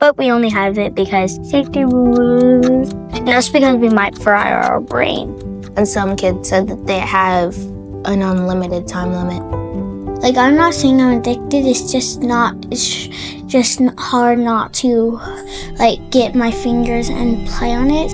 but we only have it because safety rules. And that's because we might fry our brain. And some kids said that they have an unlimited time limit. Like, I'm not saying I'm addicted, it's just hard not to, like, get my fingers and play on it.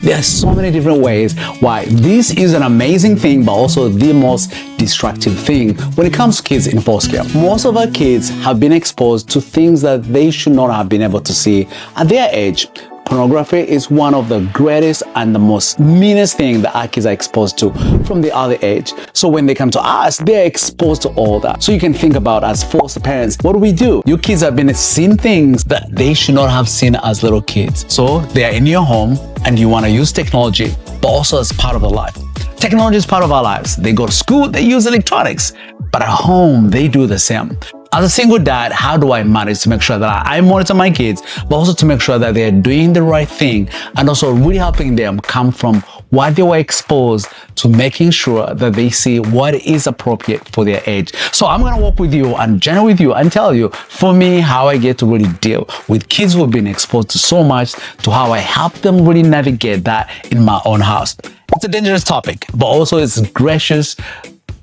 There are so many different ways why this is an amazing thing, but also the most destructive thing when it comes to kids in foster care. Most of our kids have been exposed to things that they should not have been able to see at their age. Pornography is one of the greatest and the most meanest thing that our kids are exposed to from the early age. So when they come to us, they're exposed to all that. So you can think about, as foster parents, what do? Your kids have been seeing things that they should not have seen as little kids. So they are in your home and you want to use technology, but also as part of their life. Technology is part of our lives. They go to school, they use electronics, but at home, they do the same. As a single dad, how do I manage to make sure that I monitor my kids, but also to make sure that they're doing the right thing and also really helping them come from what they were exposed to making sure that they see what is appropriate for their age. So I'm going to walk with you and journey with you and tell you, for me, how I get to really deal with kids who have been exposed to so much, to how I help them really navigate that in my own house. It's a dangerous topic, but also it's gracious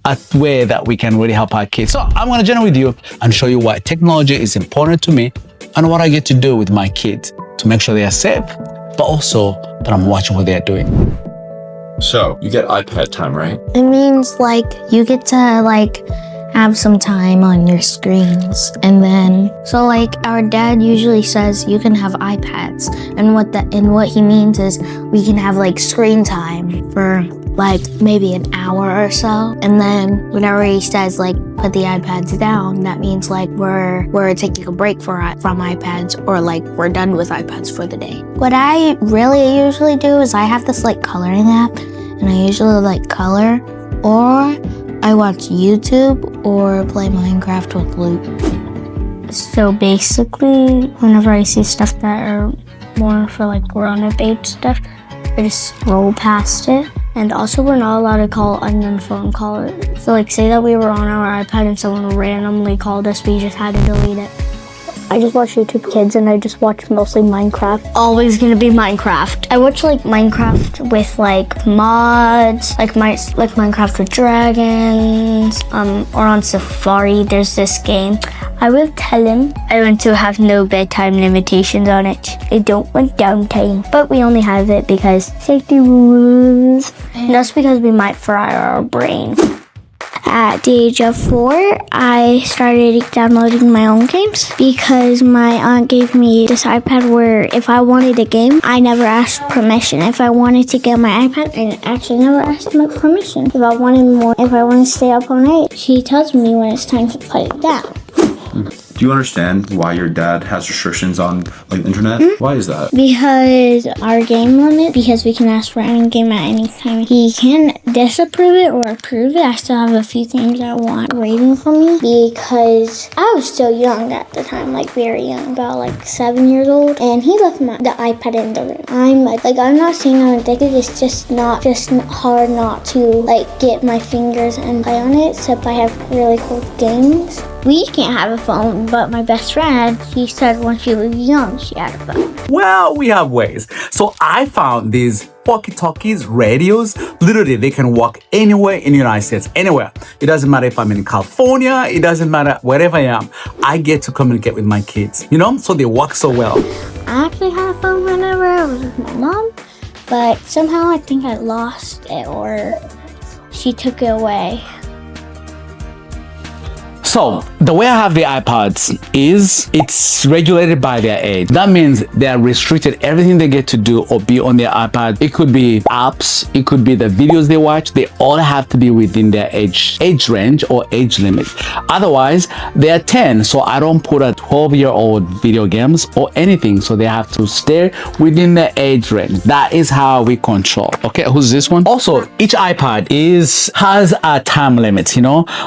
a way that we can really help our kids. So I'm going to journey with you and show you why technology is important to me and what I get to do with my kids to make sure they are safe, but also that I'm watching what they're doing. So you get iPad time, right? It means like you get to have some time on your screens, and then so like our dad usually says you can have iPads, and what he means is we can have like screen time for like maybe an hour or so, and then whenever he says like put the iPads down, that means like we're taking a break from iPads, or like we're done with iPads for the day. What I really usually do is I have this like coloring app, and I usually like color, or I watch YouTube or play Minecraft with Luke. So basically, whenever I see stuff that are more for like grown-up age stuff, I just scroll past it. And also, we're not allowed to call unknown phone callers. So like, say that we were on our iPad and someone randomly called us, we just had to delete it. I just watch YouTube Kids and I just watch mostly Minecraft. Always gonna be Minecraft. I watch like Minecraft with like mods, like Minecraft with dragons, or on Safari, there's this game. I will tell him I want to have no bedtime limitations on it. I don't want downtime, but we only have it because safety rules. And that's because we might fry our brain. At the age of 4, I started downloading my own games because my aunt gave me this iPad where if I wanted a game, I never asked permission. If I wanted to get my iPad, I actually never asked my permission. If I wanted to stay up all night, she tells me when it's time to put it down. Do you understand why your dad has restrictions on like the internet? Mm-hmm. Why is that? Because our game limit, because we can ask for any game at any time. He can disapprove it or approve it. I still have a few things I want waiting for me because I was still young at the time, like very young, about like 7 years old, and he left the iPad in the room. I'm not saying I'm addicted, it's just hard not to like get my fingers and play on it, except I have really cool games. We can't have a phone, but my best friend, she said when she was young, she had a phone. Well, we have ways. So I found these walkie-talkies, radios. Literally, they can work anywhere in the United States, anywhere. It doesn't matter if I'm in California, it doesn't matter wherever I am. I get to communicate with my kids, so they work so well. I actually had a phone whenever I was with my mom, but somehow I think I lost it or she took it away. So the way I have the iPads is it's regulated by their age. That means they are restricted. Everything they get to do or be on their iPad, it could be apps, it could be the videos they watch. They all have to be within their age range or age limit. Otherwise, they are 10. So I don't put a 12-year-old video games or anything. So they have to stay within the age range. That is how we control. Okay, who's this one? Also, each iPad has a time limit,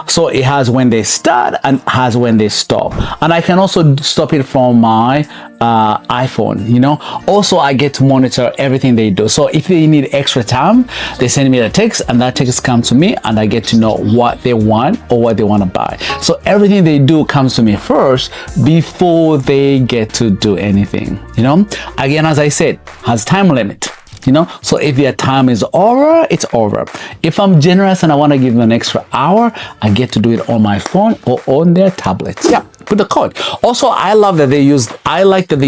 So it has when they start start and has when they stop. And I can also stop it from my iPhone, you know. Also, I get to monitor everything they do. So if they need extra time, they send me a text, and that text comes to me, and I get to know what they want or what they want to buy. So everything they do comes to me first before they get to do anything, you know. Again, as I said, has time limit. You know, so if their time is over, it's over. If I'm generous and I want to give them an extra hour, I get to do it on my phone or on their tablets. Yeah, with the code. Also, I like that they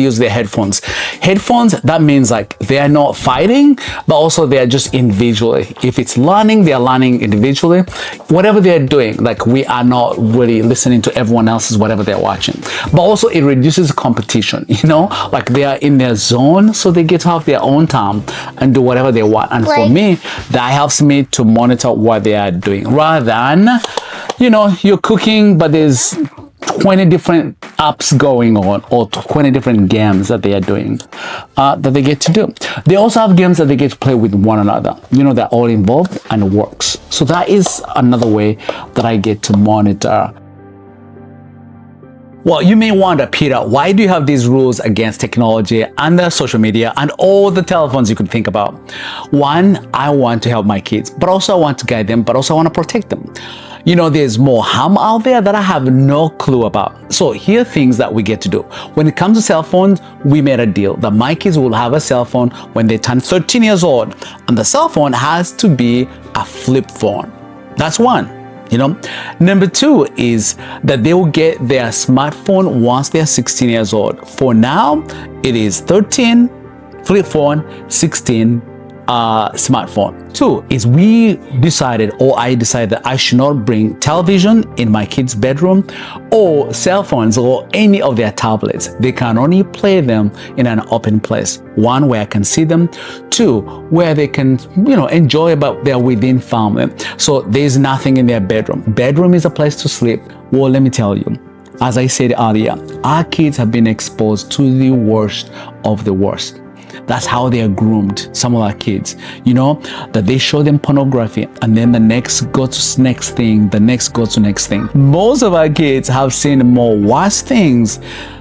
use their headphones. Headphones, that means like they are not fighting, but also they are just individually. If it's learning, they are learning individually. Whatever they're doing, like we are not really listening to everyone else's whatever they're watching. But also it reduces competition, you know, like they are in their zone, so they get to have their own time and do whatever they want. And for me, that helps me to monitor what they are doing, rather than, you know, you're cooking but there's 20 different apps going on, or 20 different games that they are doing that they get to do. They also have games that they get to play with one another. You know, they're all involved and it works. So that is another way that I get to monitor. Well, you may wonder, Peter, why do you have these rules against technology and the social media and all the telephones you could think about? One, I want to help my kids, but also I want to guide them, but also I want to protect them. You know, there's more harm out there that I have no clue about. So here are things that we get to do. When it comes to cell phones, we made a deal that my kids will have a cell phone when they turn 13 years old. And the cell phone has to be a flip phone. That's one. You know, number two is that they will get their smartphone once they're 16 years old. For now, it is 13 flip phone, 16 smartphone. Two is I decided that I should not bring television in my kids' bedroom or cell phones or any of their tablets. They can only play them in an open place. One, where I can see them. Two, where they can, you know, enjoy about their within family. So there's nothing in their bedroom. Bedroom is a place to sleep. Well, let me tell you, as I said earlier, our kids have been exposed to the worst of the worst. That's how they are groomed, some of our kids, you know, that they show them pornography and then the next goes to next thing, the next goes to next thing. Most of our kids have seen more worse things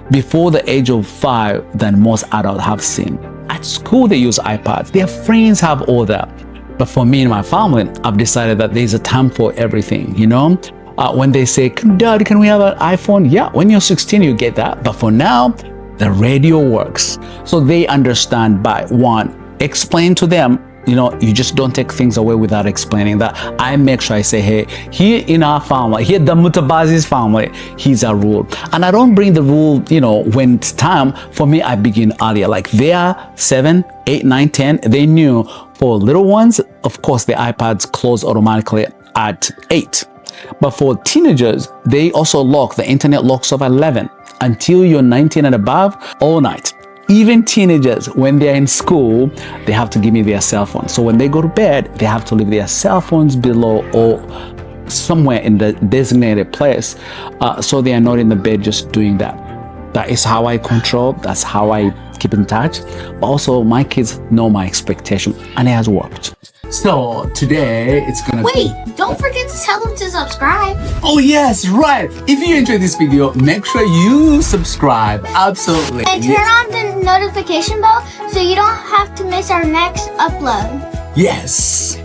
before the age of 5 than most adults have seen. At school, they use iPads. Their friends have all that. But for me and my family, I've decided that there's a time for everything, you know. When they say, Dad, can we have an iPhone? Yeah, when you're 16, you get that. But for now, the radio works. So they understand by one, explain to them, you know, you just don't take things away without explaining that. I make sure I say, hey, here in our family, here the Mutabazi's family, here's a rule. And I don't bring the rule, you know, when it's time. For me, I begin earlier. Like they are 7, 8, 9, 10. They knew for little ones, of course, the iPads close automatically at 8. But for teenagers, they also lock, the internet locks off at 11. Until you're 19 and above, all night. Even teenagers, when they're in school, they have to give me their cell phone. So when they go to bed, they have to leave their cell phones below or somewhere in the designated place. So they are not in the bed just doing that. That is how I control. That's how I keep in touch. But also, my kids know my expectation, and it has worked. So today it's gonna Don't forget to tell them to subscribe. Oh yes, right. If you enjoyed this video, make sure you subscribe. Absolutely. And turn on the notification bell so you don't have to miss our next upload. Yes.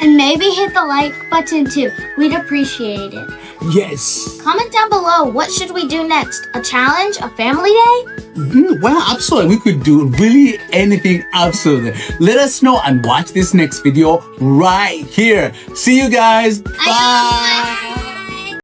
And maybe hit the like button too. We'd appreciate it. Yes. Comment down below, what should we do next? A challenge? A family day? Well, absolutely. We could do really anything. Absolutely. Let us know and watch this next video right here. See you guys. Bye.